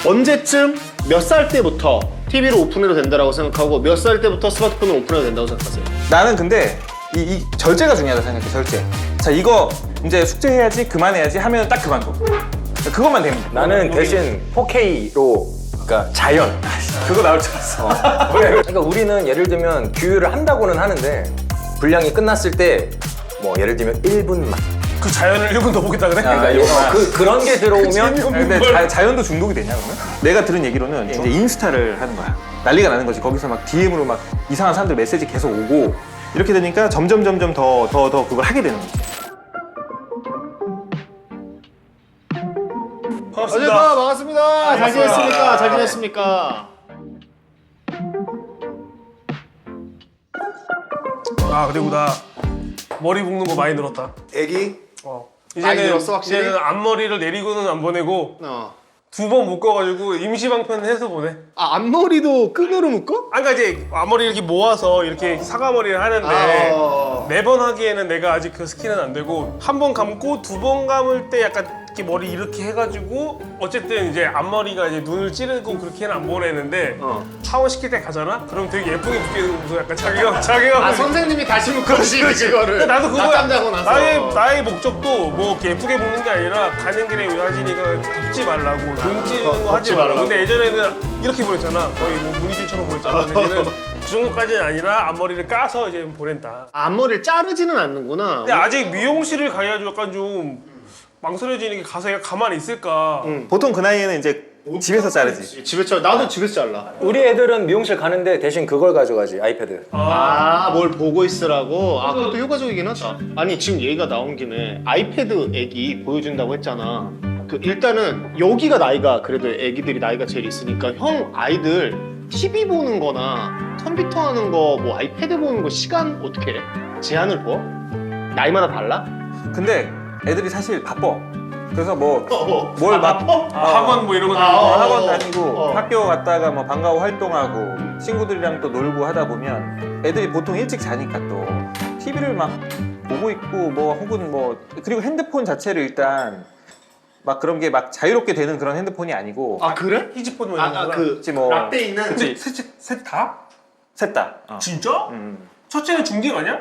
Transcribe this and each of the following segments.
언제쯤 몇 살 때부터 TV를 오픈해도 된다고 생각하고 몇 살 때부터 스마트폰을 오픈해도 된다고 생각하세요? 나는 근데 이 절제가 중요하다 생각해. 절제. 자, 이거 이제 숙제해야지 그만해야지 하면 딱 그만둬. 그것만 되면 돼. 나는 대신 4K로 그러니까 자연 그거 나올 줄 알았어. 그러니까 우리는 예를 들면 규율을 한다고는 하는데 분량이 끝났을 때 뭐 예를 들면 1분만 그 자연을 1분 더 보겠다 그래? 그런 게 들어오면 근데 자연도 중독이 되냐 그러면? 내가 들은 얘기로는 이제 인스타를 하는 거야. 난리가 나는 거지. 거기서 막 DM으로 막 이상한 사람들 메시지 계속 오고 이렇게 되니까 점점 더 그걸 하게 되는 거지. 어제가 반갑습니다. 잘 지냈습니까? 잘 지냈습니까? 아 그리고 나 머리 묶는 거 많이 늘었다. 애기? 이제는 늘었어, 확실히? 이제는 앞머리를 내리고는 안 보내고 어. 2번 묶어가지고 임시방편 해서 보내. 아 앞머리도 끈으로 묶어? 그러니까 이제 앞머리 이렇게 모아서 이렇게 사과머리를 하는데 아, 4번 하기에는 내가 아직 그 스킬은 안 되고 1번 감고 2번 감을 때 약간 이렇게 머리 이렇게 해가지고 어쨌든 이제 앞머리가 이제 눈을 찌르고 그렇게는 안 보내는데 샤워 시킬 때 가잖아? 그럼 되게 예쁘게 묶이면서 약간 자기가 아 선생님이 다시 묶어주시지 그거를. 나도 그거 낮잠 자고 나서. 나의 목적도 뭐 이렇게 예쁘게 묶는 게 아니라 가는 길에 유아진이가 덮지 말라고 눈 찌는 거 하지 덮지 말라고. 말라고. 근데 예전에는 이렇게 보냈잖아. 거의 뭐 문희준처럼 보냈잖아. 근데 이제는 그 정도까지는 아니라 앞머리를 까서 이제 보낸다. 앞머리를 자르지는 않는구나. 근데 아직 미용실을 가야지 약간 좀 망설여지는 게 가서 얘가 가만히 있을까. 보통 그 나이에는 이제 집에서 자르지. 집에서 나도 집에서 잘라. 우리 애들은 미용실 가는데 대신 그걸 가져가지 아이패드. 뭘 보고 있으라고? 아 그것도 효과적이긴 하다. 아니 지금 얘기가 나온 김에 아이패드 애기 보여준다고 했잖아. 그 일단은 여기가 나이가 그래도 애기들이 나이가 제일 있으니까 형 아이들 TV 보는 거나 컴퓨터 하는 거 뭐 아이패드 보는 거 시간 어떻게 해? 제한을 둬? 나이마다 달라? 근데 애들이 사실 바빠. 그래서 뭘 막 학원 뭐 이런 거 학원 다니고 어. 학교 갔다가 뭐 방과 후 활동하고 친구들이랑 또 놀고 하다 보면 애들이 보통 일찍 자니까 또 TV를 막 보고 있고 뭐 혹은 뭐 그리고 핸드폰 자체를 일단 막 그런 게 막 자유롭게 되는 그런 핸드폰이 아니고 아 그래? 히지폰 뭐 이런 거. 그치 뭐 락돼 있는 근데 셋 다? 셋 다. 진짜? 첫째는 중딩 아니야?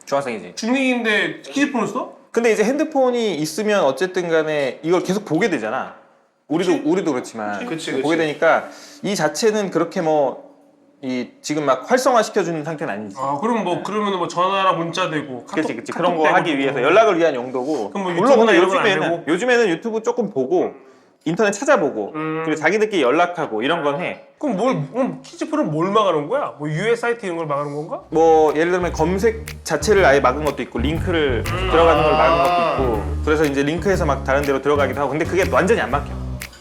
중학생이지. 중딩인데 히지폰을 써? 근데 이제 핸드폰이 있으면 어쨌든 간에 이걸 계속 보게 되잖아. 우리도 그렇지만 그치. 보게 되니까 이 자체는 그렇게 뭐 이 지금 막 활성화 시켜주는 상태는 아니지. 아 그럼 뭐 그러면 뭐 전화랑 문자 되고 그렇지 그런 거 하기 위해서 연락을 위한 용도고. 그럼 뭐 물론 유튜브나 근데 이런 건안 되고? 요즘에는 유튜브 조금 보고 인터넷 찾아보고 그리고 자기들끼리 연락하고 이런 건 해. 그럼 키즈폰은 뭘 막아놓은 거야? 뭐 유해 사이트 이런 걸 막아놓은 건가? 뭐 예를 들면 검색 자체를 아예 막은 것도 있고 링크를 들어가는 걸 막은 것도 있고 그래서 이제 링크에서 막 다른 데로 들어가기도 하고 근데 그게 완전히 안 막혀.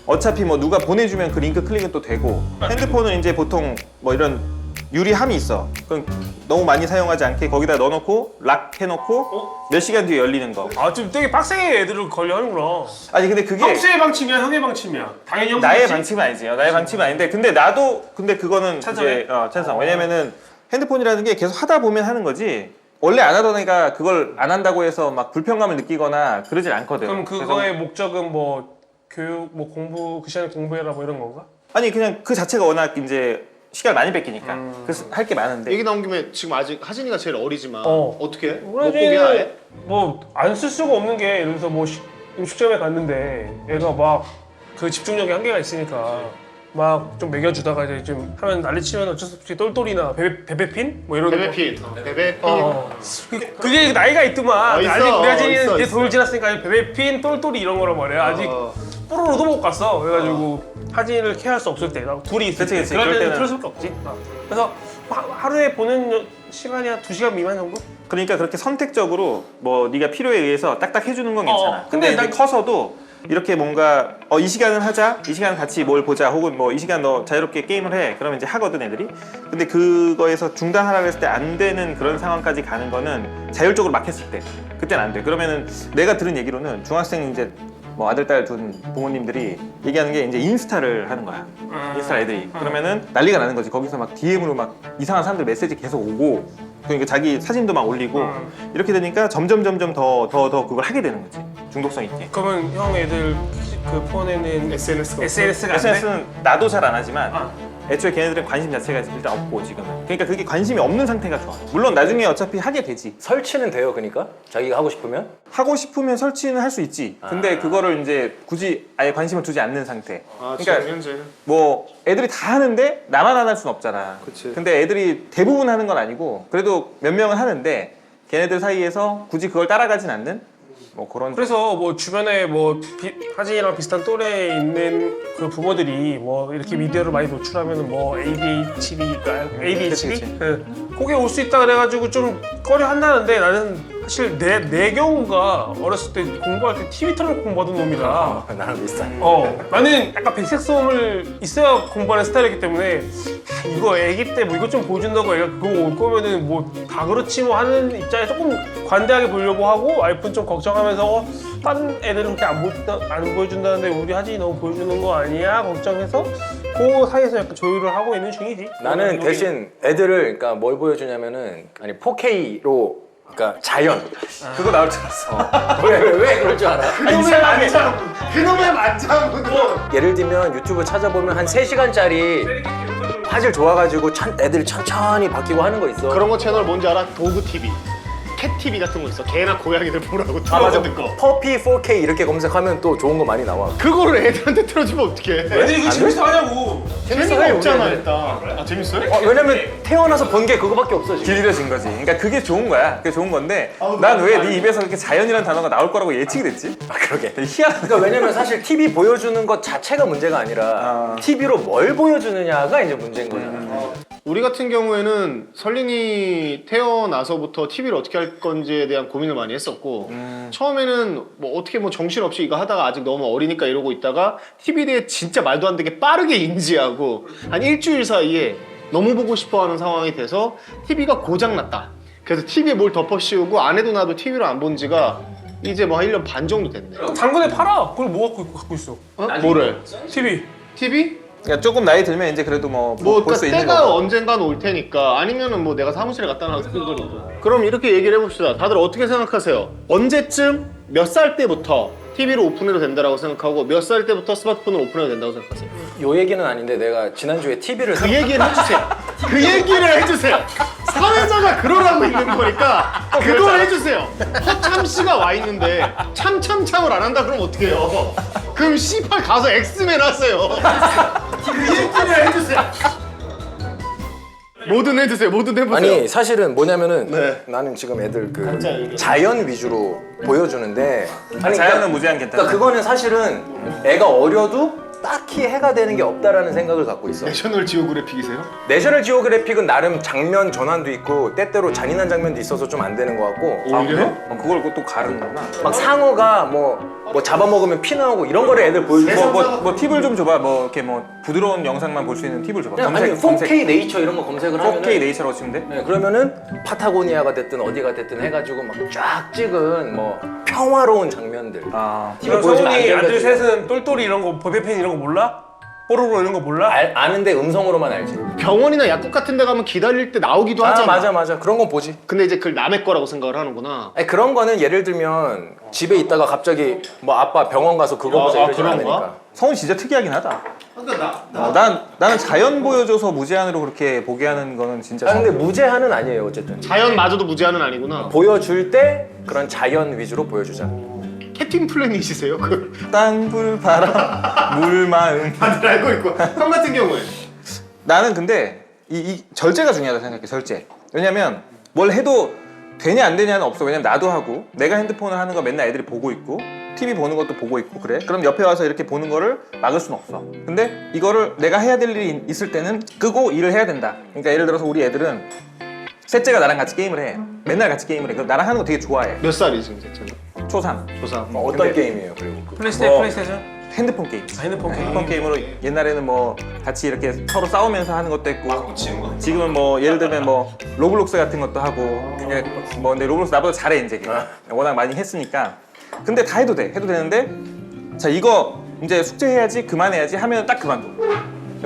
어차피 뭐 누가 보내주면 그 링크 클릭은 또 되고 핸드폰은 이제 보통 뭐 이런 유리함이 있어. 그럼 너무 많이 사용하지 않게 거기다 넣어놓고 락 해놓고 몇 시간 뒤에 열리는 거. 아 좀 되게 빡세게 애들을 관리하는구나. 아니 근데 그게 형수의 방침이야 형의 방침이야? 당연히 형수 나의 방침? 방침은 아니지. 나의 방침은 아닌데 근데 나도 근데 그거는 찬성해? 이제 찬성. 왜냐면은 핸드폰이라는 게 계속 하다 보면 하는 거지. 원래 안 하던 애가 그걸 안 한다고 해서 막 불편감을 느끼거나 그러질 않거든. 그럼 그래서 그거의 목적은 뭐 교육 뭐 공부 그 시간에 공부해라 뭐 이런 건가? 아니 그냥 그 자체가 워낙 이제 시간을 많이 뺏기니까 그래서 할 게 많은데 얘기 나온 김에 지금 아직 하진이가 제일 어리지만 어. 어떻게 해? 못 그래야지. 보게 아예? 뭐 안 쓸 수가 없는 게 예를 들어서 뭐 음식점에 갔는데 애가 막 그 집중력에 한계가 있으니까 막 좀 먹여주다가 이제 좀 하면 난리치면 어쩔 수 없이 똘똘이나 베베핀 뭐 이런 베베핀. 베베핀. 그게 나이가 있더만. 있어, 아직 우리 아진이는 있어, 이제 있어. 돌 지났으니까 베베핀 똘똘이 이런 거란 말이야. 아직 뽀로로도 못 갔어. 그래가지고 하진이를 케어할 수 없을 때 둘이 있을 그치, 때 그치. 그럴 그럴 때는 때는. 그럴 수밖에 없지. 그래서 하루에 보는 시간이 한 2시간 미만 정도? 그러니까 그렇게 선택적으로 뭐 네가 필요에 의해서 딱딱 해주는 건 괜찮아. 근데 근데 이제 커서도 이렇게 뭔가 이 시간은 하자, 이 시간 같이 뭘 보자, 혹은 뭐 이 시간 너 자유롭게 게임을 해. 그러면 이제 하거든 애들이. 근데 그거에서 중단하라고 했을 때 안 되는 그런 상황까지 가는 거는 자율적으로 막 했을 때 그때는 안 돼. 그러면은 내가 들은 얘기로는 중학생 이제 뭐 아들 딸 둔 부모님들이 얘기하는 게 이제 인스타를 하는 거야. 인스타 애들이. 그러면은 난리가 나는 거지. 거기서 막 DM으로 막 이상한 사람들 메시지 계속 오고 그러니까 자기 사진도 막 올리고 이렇게 되니까 점점 더 그걸 하게 되는 거지. 중독성 있게. 그러면 형 애들 그 폰에는 SNS가 안 돼? SNS는 나도 잘 안 하지만 애초에 걔네들은 관심 자체가 일단 없고 지금은. 그러니까 그게 관심이 없는 상태가 좋아. 물론 나중에 어차피 하게 되지. 설치는 돼요, 그러니까 자기가 하고 싶으면. 하고 싶으면 설치는 할 수 있지. 근데 그거를 이제 굳이 아예 관심을 두지 않는 상태. 지금 현재 뭐 애들이 다 하는데 나만 안 할 순 없잖아. 그치. 근데 애들이 대부분 하는 건 아니고 그래도 몇 명은 하는데 걔네들 사이에서 굳이 그걸 따라가진 않는 뭐 그런. 그래서 뭐 주변에 뭐 하진이랑 비슷한 또래에 있는 그 부모들이 뭐 이렇게 미디어를 많이 노출하면 뭐 ADHD가 그치. 그게 올 수 있다 그래가지고 좀 꺼려 한다는데 나는 사실 내 경우가 어렸을 때 공부할 때 TV 틀어놓고 공부하던 놈이라 나랑 비슷한. 나는 약간 백색소음을 있어야 공부하는 스타일이기 때문에 이거 애기 때 뭐 이것 좀 보여준다고 애가 그거 올 거면은 뭐 다 그렇지 뭐 하는 입장에 조금 관대하게 보려고 하고 와이프는 좀 걱정하면서 다른 애들은 그렇게 안 보여준다는데 우리 하진이 너무 보여주는 거 아니야? 걱정해서 그 사이에서 약간 조율을 하고 있는 중이지. 나는 대신 애들을 그러니까 뭘 보여주냐면은 아니 4K로 그러니까 자연. 그거 나올 줄 알았어. 왜 그럴 줄 알아? 그놈의 만장은 예를 들면 유튜브 찾아보면 한 3시간짜리 화질 좋아가지고 애들 천천히 바뀌고 하는 거 있어. 그런 거 채널 뭔지 알아? 도그 TV, 캣 TV 같은 거 있어. 개나 고양이들 보라고 틀어주는 거. 퍼피 4K 이렇게 검색하면 또 좋은 거 많이 나와. 그거를 애들한테 틀어주면 어떡해? 애들이 그거 재밌어 하냐고. 재미가 없잖아 일단. 재밌어요? 왜냐면 태어나서 본 게 그거밖에 없어 지금. 길들여진 거지. 그러니까 그게 좋은 거야. 그게 좋은 건데 난 왜 네 입에서 그렇게 자연이라는 단어가 나올 거라고 예측이 됐지? 그러게. 되게 희한하다. 그러니까 왜냐면 사실 TV 보여주는 것 자체가 문제가 아니라 TV로 뭘 보여주느냐가 이제 문제인 거잖아. 우리 같은 경우에는 설린이 태어나서부터 TV를 어떻게 할 건지에 대한 고민을 많이 했었고 처음에는 뭐 어떻게 뭐 정신없이 이거 하다가 아직 너무 어리니까 이러고 있다가 TV에 대해 진짜 말도 안 되게 빠르게 인지하고 한 일주일 사이에 너무 보고 싶어하는 상황이 돼서 TV가 고장났다. 그래서 TV에 뭘 덮어 씌우고 안 해도 나도 TV를 안 본 지가 이제 뭐 한 1년 반 정도 됐네. 당근에 팔아. 그걸 뭐 갖고 있어? 뭐를? TV. TV? 그러니까 조금 나이 들면 이제 그래도 뭐 뭐 볼 수 그러니까 있는 때가 거고. 언젠간 올 테니까 아니면은 뭐 내가 사무실에 갖다 놔서 쓰는 거니까. 그럼 이렇게 얘기를 해봅시다. 다들 어떻게 생각하세요? 언제쯤 몇 살 때부터 TV를 오픈해도 된다라고 생각하고 몇 살 때부터 스마트폰을 오픈해도 된다고 생각하세요? 요 얘기는 아닌데 내가 지난주에 TV를 그 얘기를 해주세요. 그 얘기를 해주세요. 사회자가 그러라고 있는 거니까 그걸 해주세요. 허참 씨가 와 있는데 참참참을 안 한다 그러면 어떡해요? 그럼 C8 가서 엑스맨 하세요. 그 얘기를 해주세요. 뭐든 해주세요. 뭐든 해보세요. 아니 사실은 뭐냐면은 네. 나는 지금 애들 그 각자 얘기해. 자연 위주로 보여주는데 아니 자연은 무제한 괜찮아. 그러니까 그거는 사실은 애가 어려도 딱히 해가 되는 게 없다라는 생각을 갖고 있어. 내셔널 지오그래픽이세요? 내셔널 지오그래픽은 나름 장면 전환도 있고 때때로 잔인한 장면도 있어서 좀 안 되는 것 같고 아, 그래? 그걸 또 가르는구나. 막 상어가 뭐 잡아먹으면 피 나오고 이런 거를 애들 보여주고 뭐 팁을 좀 줘봐. 뭐 이렇게 뭐 부드러운 영상만 볼 수 있는 팁을 줘봐. 그냥 아니 4K 네이처 이런 거 검색을 하면은 4K 네이처라고 치면 돼? 네, 그러면은 파타고니아가 됐든 어디가 됐든 해가지고 막 쫙 찍은 뭐 평화로운 장면들. 아. TV를 그럼 보여주면 안 성훈이 된다, 아들 지금. 셋은 똘똘이 이런 거 보대팬 이런 거 몰라? 뽀로로 이런 거 몰라? 아는데 음성으로만 알지. 병원이나 약국 같은 데 가면 기다릴 때 나오기도 아 하잖아. 맞아 그런 건 보지. 근데 이제 그걸 남의 거라고 생각을 하는구나. 아니 그런 거는 예를 들면 집에 있다가 갑자기 뭐 아빠 병원 가서 그거 보자 이러진 그런 거야? 않으니까. 성훈 진짜 특이하긴 하다. 나는 자연 보여줘서 무제한으로 그렇게 보게 하는 거는 진짜. 아 근데 무제한은 아니에요 어쨌든. 자연마저도 무제한은 아니구나. 보여줄 때 그런 자연 위주로 보여주자. 캐팅 플래닛이세요? 그 땅, 불, 바람, 물, 마음. 다들 알고 있고. 형 같은 경우에 나는 근데 이 절제가 중요하다고 생각해. 절제. 왜냐면 뭘 해도 되냐 안 되냐는 없어. 왜냐면 나도 하고 내가 핸드폰을 하는 거 맨날 애들이 보고 있고 TV 보는 것도 보고 있고 그래. 그럼 옆에 와서 이렇게 보는 거를 막을 수는 없어. 근데 이거를 내가 해야 될 일이 있을 때는 끄고 일을 해야 된다. 그러니까 예를 들어서 우리 애들은 셋째가 나랑 같이 게임을 해. 맨날 같이 게임을 해. 그럼 나랑 하는 거 되게 좋아해. 몇 살이지 셋째는? 초3. 조사. 뭐 어떤 근데- 게임이에요 그리고? 플레이스테이션? 핸드폰 게임. 핸드폰 게임. 핸드폰 게임으로 옛날에는 뭐 같이 이렇게 서로 싸우면서 하는 것도 했고 지금은 뭐 예를 들면 뭐 로블록스 같은 것도 하고 이게 뭐 근데 로블록스 나보다 잘해 이제 워낙 많이 했으니까 근데 다 해도 되는데 자 이거 이제 숙제해야지 그만해야지 하면 딱 그만둬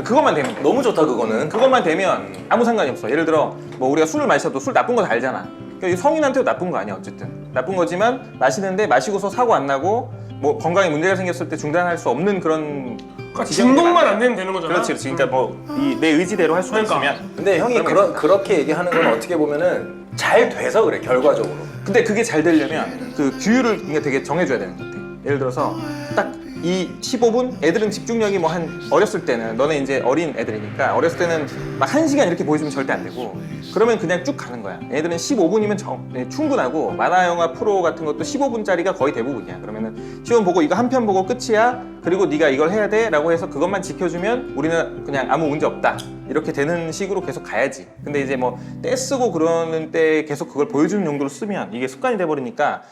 그것만 되면 돼. 너무 좋다 그거는. 그것만 되면 아무 상관이 없어. 예를 들어 뭐 우리가 술을 마셔도 술 나쁜 거 다 알잖아. 그러니까 성인한테도 나쁜 거 아니야 어쨌든. 나쁜 거지만 마시는데 마시고서 사고 안 나고 뭐 건강에 문제가 생겼을 때 중단할 수 없는 그런 그러니까 중독만 안 되면 되는 거잖아. 그렇지, 그렇지. 그러니까 뭐 내 의지대로 할 수가 그러니까. 있으면. 근데 형이 그러면 그렇게 얘기하는 건 어떻게 보면은 잘 돼서 그래 결과적으로. 근데 그게 잘 되려면 그 규율을 그러니까 되게 정해줘야 되는 것 같아. 예를 들어서 딱 이 15분 애들은 집중력이 뭐 한 어렸을 때는 너네 이제 어린 애들이니까 어렸을 때는 막 1시간 이렇게 보여주면 절대 안 되고 그러면 그냥 쭉 가는 거야. 애들은 15분이면 충분하고 만화 영화 프로 같은 것도 15분짜리가 거의 대부분이야. 그러면은 시험 보고 이거 한 편 보고 끝이야. 그리고 네가 이걸 해야 돼라고 해서 그것만 지켜주면 우리는 그냥 아무 문제 없다. 이렇게 되는 식으로 계속 가야지. 근데 이제 뭐 떼쓰고 그러는 때 계속 그걸 보여주는 용도로 쓰면 이게 습관이 돼버리니까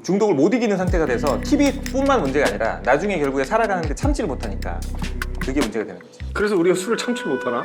중독을 못 이기는 상태가 돼서 TV뿐만 문제가 아니라 나중에 결국에 살아가는데 참지를 못하니까 그게 문제가 되는 거지. 그래서 우리가 술을 참지 못하나?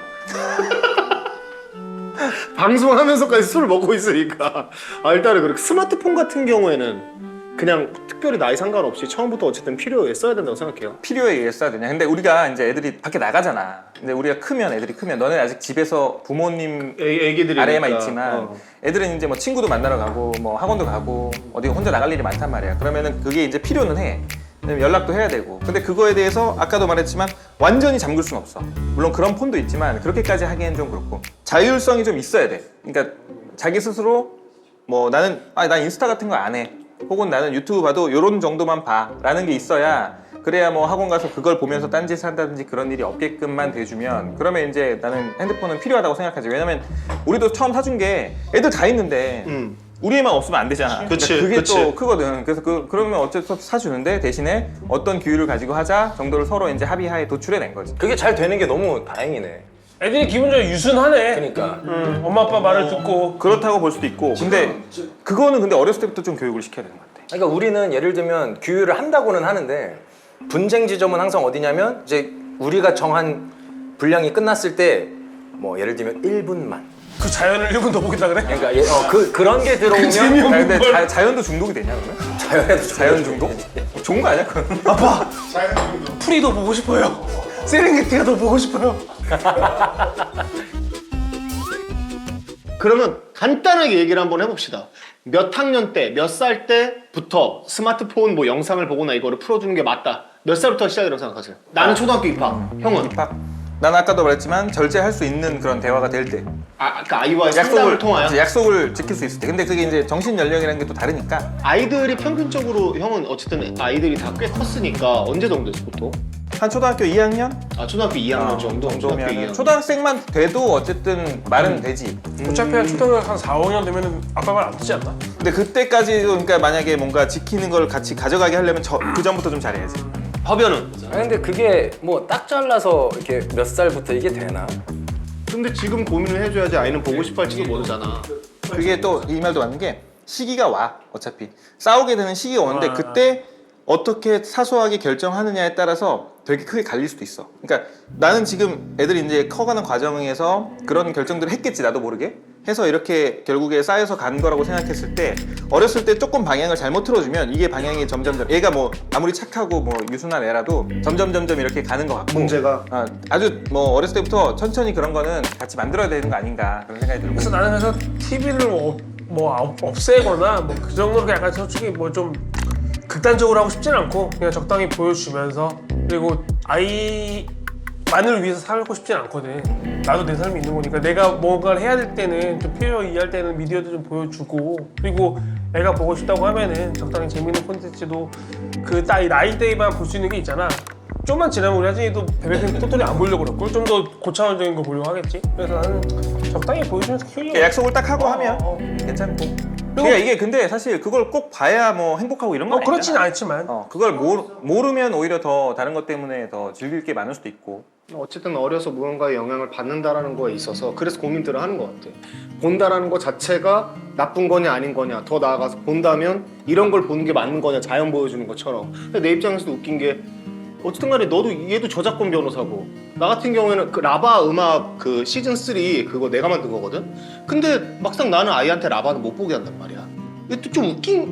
방송하면서까지 술을 먹고 있으니까. 일단은 그렇게 스마트폰 같은 경우에는 그냥 특별히 나이 상관없이 처음부터 어쨌든 필요에 써야 된다고 생각해요. 필요에 의해 써야 되냐. 근데 우리가 이제 애들이 밖에 나가잖아. 근데 우리가 크면 애들이 크면 너네 아직 집에서 부모님 애기들이 아래에만 있지만 애들은 이제 뭐 친구도 만나러 가고 뭐 학원도 가고 어디 혼자 나갈 일이 많단 말이야. 그러면은 그게 이제 필요는 해. 왜냐면 연락도 해야 되고. 근데 그거에 대해서 아까도 말했지만 완전히 잠글 수는 없어. 물론 그런 폰도 있지만 그렇게까지 하기엔 좀 그렇고 자율성이 좀 있어야 돼. 그러니까 자기 스스로 뭐 나는 난 인스타 같은 거 안 해. 혹은 나는 유튜브 봐도 요런 정도만 봐 라는 게 있어야 그래야 뭐 학원 가서 그걸 보면서 딴짓을 한다든지 그런 일이 없게끔만 돼주면 그러면 이제 나는 핸드폰은 필요하다고 생각하지. 왜냐면 우리도 처음 사준 게 애들 다 있는데 우리만 없으면 안 되잖아. 그치, 그러니까 그게 그치. 또 크거든. 그래서 그러면 어쨌든 사주는데 대신에 어떤 규율을 가지고 하자 정도를 서로 이제 합의하에 도출해낸 거지. 그게 잘 되는 게 너무 다행이네. 애들이 기본적으로 유순하네. 그러니까. 엄마 아빠 말을 듣고. 그렇다고 볼 수도 있고 근데 그거는 근데 어렸을 때부터 좀 교육을 시켜야 되는 것 같아. 그러니까 우리는 예를 들면 규율을 한다고는 하는데 분쟁 지점은 항상 어디냐면 이제 우리가 정한 분량이 끝났을 때 뭐 예를 들면 1분만. 그 자연을 1분 더 보겠다 그래? 그러니까 그런 게 들어오면 근데 자연도 중독이 되냐 그러면? 자연에도 자연 중독? 좋은 거 아니야 그건? 아빠! 풀이 더 보고 싶어요. 세렝게티가 더 보고 싶어요. 그러면 간단하게 얘기를 한번 해봅시다. 몇 학년 때, 몇 살 때부터 스마트폰 뭐 영상을 보거나 이거를 풀어주는 게 맞다. 몇 살부터 시작이라고 생각하세요? 나는 초등학교 입학. 형은? 입학. 난 아까도 말했지만 절제할 수 있는 그런 대화가 될 때. 그 아이와의 상담을 통하여? 이제 약속을 지킬 수 있을 때. 근데 그게 이제 정신 연령이라는 게 또 다르니까. 아이들이 평균적으로 형은 어쨌든 아이들이 다 꽤 컸으니까 언제 정도 됐어 보통? 한 초등학교 2학년? 초등학교 2학년 정도? 초등학교 2학년. 정도면 초등학생만 돼도 어쨌든 말은 되지. 어차피 한 초등학교 한 4, 5년 되면 아빠 말 안 듣지 않나? 근데 그때까지도 그러니까 만약에 뭔가 지키는 걸 같이 가져가게 하려면 그 전부터 좀 잘해야지. 화변은? 근데 그게 뭐 딱 잘라서 이렇게 몇 살부터 이게 되나? 근데 지금 고민을 해줘야지 아이는 보고 싶어 할지도 모르잖아. 그게 또 이 말도 맞는 게 시기가 와 어차피 싸우게 되는 시기가 오는데 그때 어떻게 사소하게 결정하느냐에 따라서 되게 크게 갈릴 수도 있어. 그러니까 나는 지금 애들이 이제 커가는 과정에서 그런 결정들을 했겠지 나도 모르게 해서 이렇게 결국에 쌓여서 간 거라고 생각했을 때 어렸을 때 조금 방향을 잘못 틀어주면 이게 방향이 점점점 얘가 뭐 아무리 착하고 뭐 유순한 애라도 점점점점 이렇게 가는 것 같고 문제가? 아주 뭐 어렸을 때부터 천천히 그런 거는 같이 만들어야 되는 거 아닌가 그런 생각이 들고. 그래서 나는 그래서 TV를 없애거나 뭐 그 정도로 약간 솔직히 뭐 좀 극단적으로 하고 싶진 않고 그냥 적당히 보여주면서 그리고 아이만을 위해서 살고 싶진 않거든. 나도 내 삶이 있는 거니까 내가 뭔가를 해야 될 때는 좀 필요히 할 때는 미디어도 좀 보여주고 그리고 애가 보고 싶다고 하면은 적당히 재밌는 콘텐츠도 그 나이대에만 볼 수 있는 게 있잖아. 좀만 지나면 우리 하진이도 베베킹 토토리 안 보려고 그럴걸? 좀 더 고차원적인 거 보려고 하겠지? 그래서 나는 적당히 보여주면서 키우려고 약속을 딱 하고 하면 괜찮고. 그러니까 이게 근데 사실 그걸 꼭 봐야 뭐 행복하고 이런 건 아니잖아. 그렇지는 않지만 그걸 모르면 오히려 더 다른 것 때문에 더 즐길 게 많을 수도 있고. 어쨌든 어려서 무언가의 영향을 받는다라는 거에 있어서 그래서 고민들을 하는 것 같아. 본다라는 거 자체가 나쁜 거냐 아닌 거냐, 더 나아가서 본다면 이런 걸 보는 게 맞는 거냐, 자연 보여주는 것처럼. 근데 내 입장에서도 웃긴 게 어쨌든 간에 얘도 저작권 변호사고 나 같은 경우에는 그 라바 음악 그 시즌 3 그거 내가 만든 거거든. 근데 막상 나는 아이한테 라바는 못 보게 한단 말이야. 이게 또 좀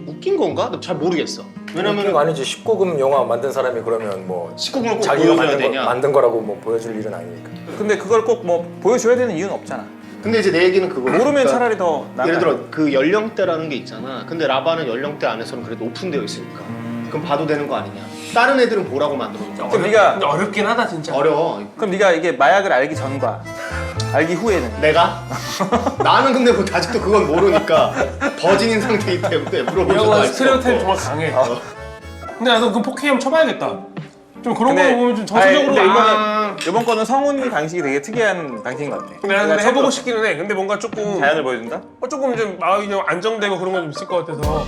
웃긴 건가? 나 잘 모르겠어. 왜냐면 그거 아니지. 19금 영화 만든 사람이 그러면 뭐 19금을 꼭 자기가 보여줘야 만든, 되냐? 만든 거라고 뭐 보여줄 일은 아니니까. 근데 그걸 꼭 뭐 보여줘야 되는 이유는 없잖아. 근데 이제 내 얘기는 그거. 모르면 차라리 더 나은 예를 거 들어 그 연령대라는 게 있잖아. 근데 라바는 연령대 안에서는 그래도 오픈되어 있으니까. 그럼 봐도 되는 거 아니냐? 다른 애들은 보라고 만들어놓은 거야. 그럼 네가 근데 어렵긴 하다 진짜. 어려워. 그럼 네가 이게 마약을 알기 전과 알기 후에는 내가? 나는 근데 뭐 아직도 그건 모르니까 버진인 상태이기 때문에 물어보셔도 이런 알수 스테레오타입 없고. 정말 강해. 근데 나도 그 포켓 한번 쳐봐야겠다. 좀 그런 근데- 거 보면 좀 정서적으로 아니, 근데 아. 이번 거는 성훈이 방식이 되게 특이한 방식인 것 같아. 근데 나는 해보고 싶기는 해. 근데 뭔가 조금 자연을 보여준다? 조금 좀 마음이 좀 안정되고 그런 건 좀 있을 것 같아서.